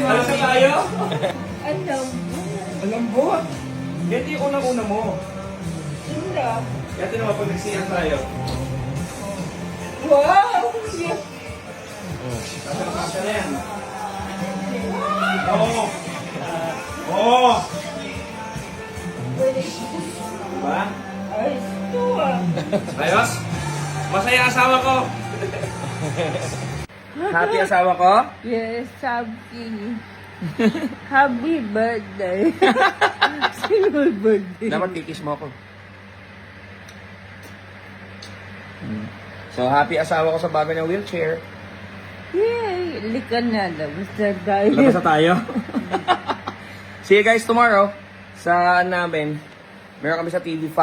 Ano sa tayo? Alam mo. Ito yung unang-una mo. Hindi. Ito naman pag nagsiyang tayo. Wow! Nasa na yan. Oo. Oo. Diba? Ay, ito Ayos? Masaya asawa ko. Happy asawa ko? Yes, happy. Happy birthday. Sino birthday? Dapat kikis mo ako. So, happy asawa ko sa bagay ng wheelchair. Yay! Likan na. Labas na tayo. Labas na tayo. See you guys tomorrow sa namin. Meron kami sa TV5.